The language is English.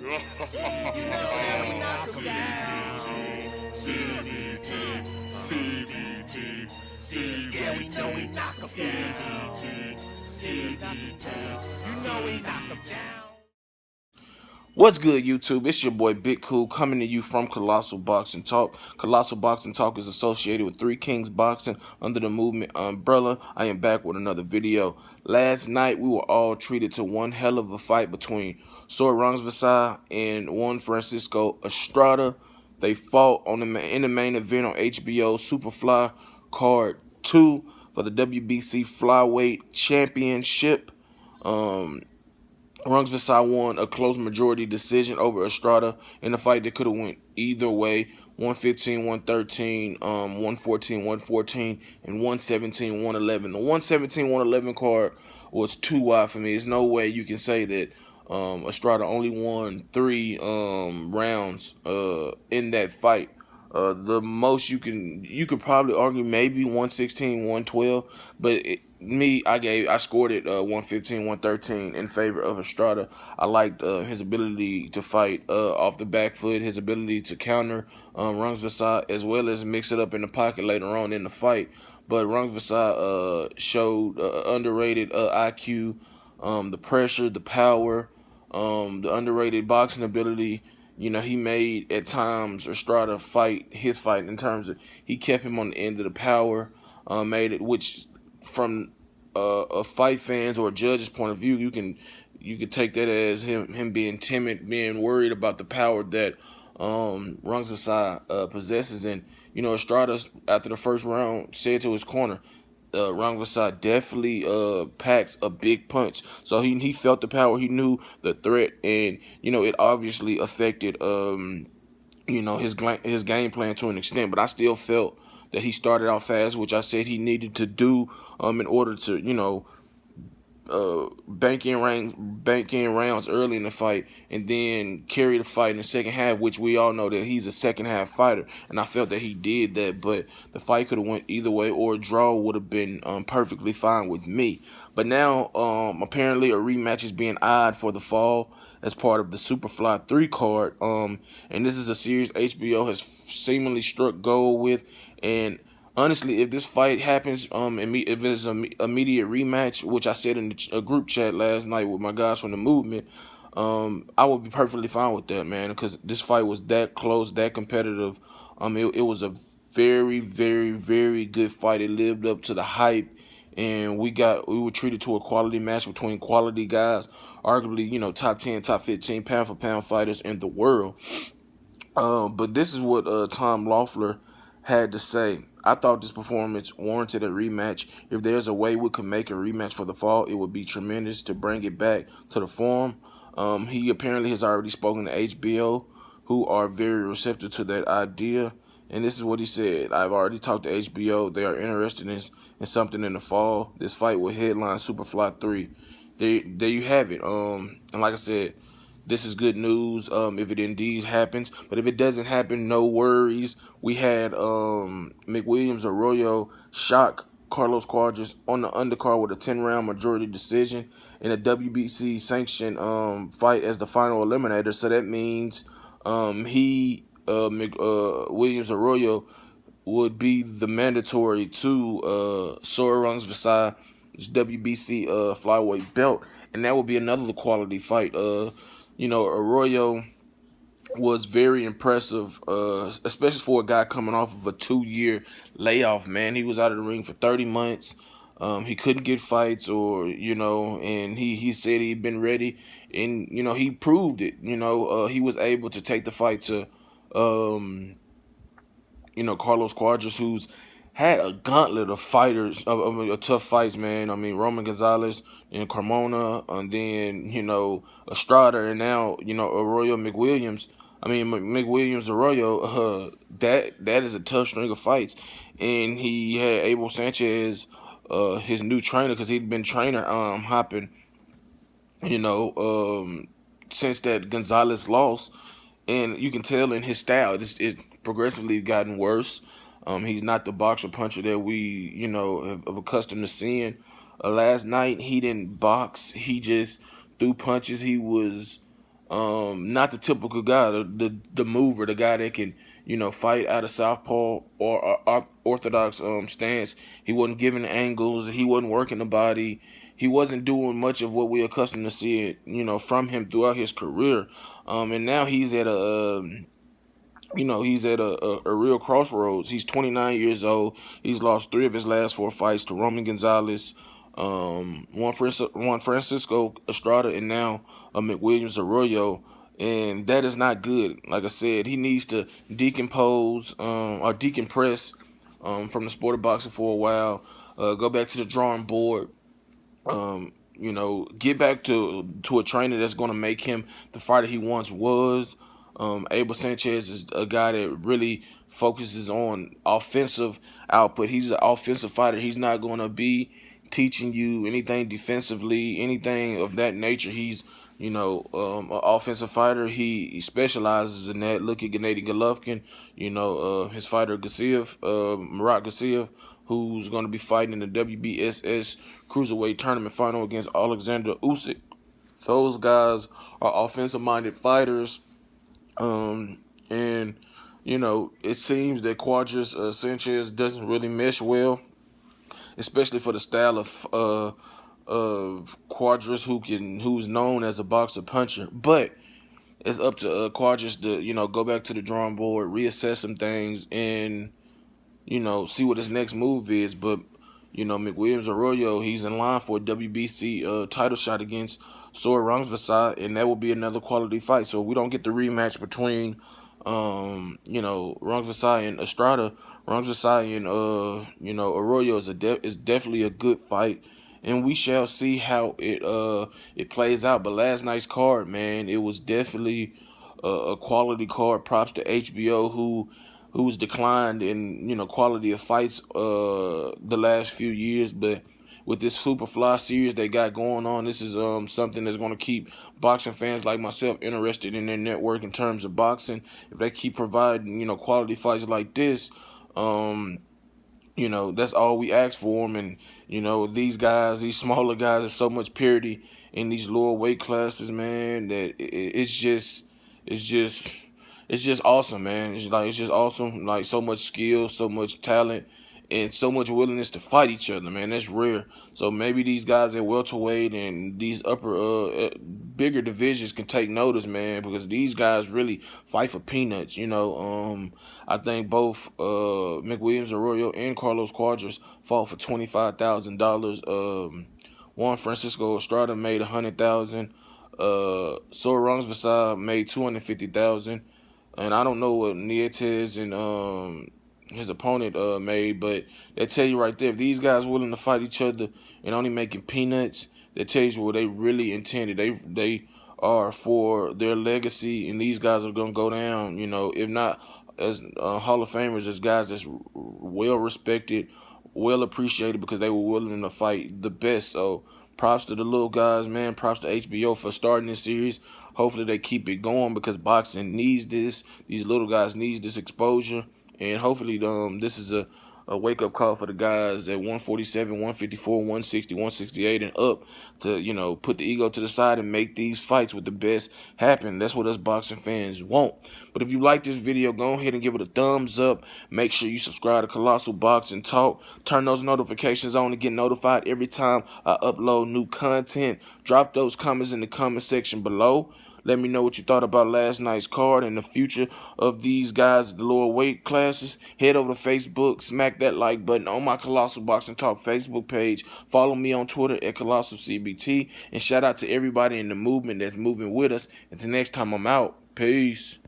You know that we knock 'em down. Yeah, we know we knock 'em down. You know we knock 'em down. What's good, YouTube? It's your boy Big Cool coming to you from Colossal Boxing Talk. Colossal Boxing Talk is associated with Three Kings Boxing under the movement umbrella. I am back with another video. Last night, we were all treated to one hell of a fight between Sor Rungvisai and Juan Francisco Estrada. They fought in the main event on HBO Superfly Card 2 for the WBC Flyweight Championship. Rungvisai won a close majority decision over Estrada in a fight that could have went either way. 115, 113, 114, 114, and 117, 111. The 117, 111 card was too wide for me. There's no way you can say that Estrada only won 3 rounds in that fight. The most you could probably argue maybe 116, 112, but I scored it 115, 113 in favor of Estrada. I liked his ability to fight off the back foot, his ability to counter Rungvisai, as well as mix it up in the pocket later on in the fight. But Rungvisai showed underrated IQ, the pressure, the power, the underrated boxing ability. You know, he made at times Estrada fight his fight in terms of he kept him on the end of the power, made it, which from a fight fans or a judge's point of view, you could take that as him being timid, being worried about the power that Rungvisai possesses. And you know, Estrada after the first round said to his corner, Rungvisai definitely packs a big punch. So he felt the power, he knew the threat, and you know it obviously affected you know his game plan to an extent. But I still felt that he started out fast, which I said he needed to do in order to bank in rounds early in the fight, and then carry the fight in the second half, which we all know that he's a second half fighter, and I felt that he did that. But the fight could have went either way, or a draw would have been perfectly fine with me. But now apparently a rematch is being eyed for the fall as part of the Superfly 3 card, and this is a series HBO has seemingly struck gold with. And honestly, if this fight happens, if it's an immediate rematch, which I said in a group chat last night with my guys from the movement, I would be perfectly fine with that, man, because this fight was that close, that competitive. It was a very, very, very good fight. It lived up to the hype, and we were treated to a quality match between quality guys, arguably, you know, top 10, top 15 pound for pound fighters in the world. But this is what Tom Loeffler had to say. I thought this performance warranted a rematch. If there's a way we could make a rematch for the fall, it would be tremendous to bring it back to the form. He apparently has already spoken to HBO, who are very receptive to that idea. And this is what he said. I've already talked to HBO. They are interested in something in the fall. This fight will headline Superfly 3. There you have it. And like I said, this is good news if it indeed happens. But if it doesn't happen, no worries. We had McWilliams Arroyo shock Carlos Cuadras on the undercard with a 10-round majority decision in a WBC sanctioned fight as the final eliminator. So that means Williams Arroyo would be the mandatory to Sor Rungvisai's WBC flyweight belt, and that would be another quality fight. You know, Arroyo was very impressive, especially for a guy coming off of a 2-year layoff, man. He was out of the ring for 30 months. He couldn't get fights, or, you know, and he said he'd been ready, and, you know, he proved it. You know, he was able to take the fight to, you know, Carlos Cuadras, who's had a gauntlet of fighters, of tough fights, man. I mean, Roman Gonzalez and Carmona, and then, you know, Estrada, and now, you know, Arroyo McWilliams. I mean, McWilliams Arroyo, that is a tough string of fights. And he had Abel Sanchez, his new trainer, because he'd been trainer hopping, you know, since that Gonzalez loss. And you can tell in his style, it's progressively gotten worse. He's not the boxer puncher that we, you know, have accustomed to seeing. Last night, he didn't box. He just threw punches. He was Not the typical guy, the mover, the guy that can, fight out of southpaw or orthodox stance. He wasn't giving angles. He wasn't working the body. He wasn't doing much of what we're accustomed to seeing, from him throughout his career. And now he's at a real crossroads. He's 29 years old. He's lost 3 of his last 4 fights to Roman Gonzalez, one Francisco Estrada, and now McWilliams Arroyo. And that is not good. Like I said, he needs to decompose or decompress from the sport of boxing for a while. Go back to the drawing board. Get back to a trainer that's going to make him the fighter he once was. Abel Sanchez is a guy that really focuses on offensive output. He's an offensive fighter. He's not going to be teaching you anything defensively, anything of that nature. He's, an offensive fighter. He specializes in that. Look at Gennady Golovkin, his fighter Murat Gassiev, who's going to be fighting in the WBSS Cruiserweight Tournament final against Alexander Usyk. Those guys are offensive-minded fighters. And it seems that Quadras Sanchez doesn't really mesh well, especially for the style of Quadras, who's known as a boxer puncher. But it's up to Quadras to go back to the drawing board, reassess some things, and see what his next move is. But McWilliams Arroyo, he's in line for a WBC title shot against Sor Rungvisai, and that will be another quality fight. So if we don't get the rematch between Rungvisai and Estrada, Rungvisai and Arroyo is definitely a good fight, and we shall see how it plays out. But last night's card, man, it was definitely a quality card. Props to HBO who's declined in quality of fights the last few years, but with this Superfly series they got going on, this is something that's going to keep boxing fans like myself interested in their network in terms of boxing. If they keep providing quality fights like this, that's all we ask for them. And these smaller guys, there's so much parity in these lower weight classes, man, that it's just awesome, man. It's just awesome. Like, so much skill, so much talent, and so much willingness to fight each other, man. That's rare. So maybe these guys at welterweight and these upper bigger divisions can take notice, man, because these guys really fight for peanuts. I think both McWilliams Arroyo and Carlos Quadras fought for $25,000. Juan Francisco Estrada made $100,000. Sor Rungvisai made $250,000. And I don't know what Nietes and his opponent made, but they tell you right there, if these guys are willing to fight each other and only making peanuts, that tells you what they really intended. They are for their legacy, and these guys are gonna go down. If not as Hall of Famers, as guys that's well respected, well appreciated because they were willing to fight the best. So props to the little guys, man. Props to HBO for starting this series. Hopefully they keep it going because boxing needs this. These little guys needs this exposure. And hopefully this is a wake-up call for the guys at 147, 154, 160, 168 and up to, put the ego to the side and make these fights with the best happen. That's what us boxing fans want. But if you like this video, go ahead and give it a thumbs up. Make sure you subscribe to Colossal Boxing Talk. Turn those notifications on to get notified every time I upload new content. Drop those comments in the comment section below. Let me know what you thought about last night's card and the future of these guys at the lower weight classes. Head over to Facebook, smack that like button on my Colossal Boxing Talk Facebook page. Follow me on Twitter at Colossal CBT. And shout out to everybody in the movement that's moving with us. Until next time, I'm out. Peace.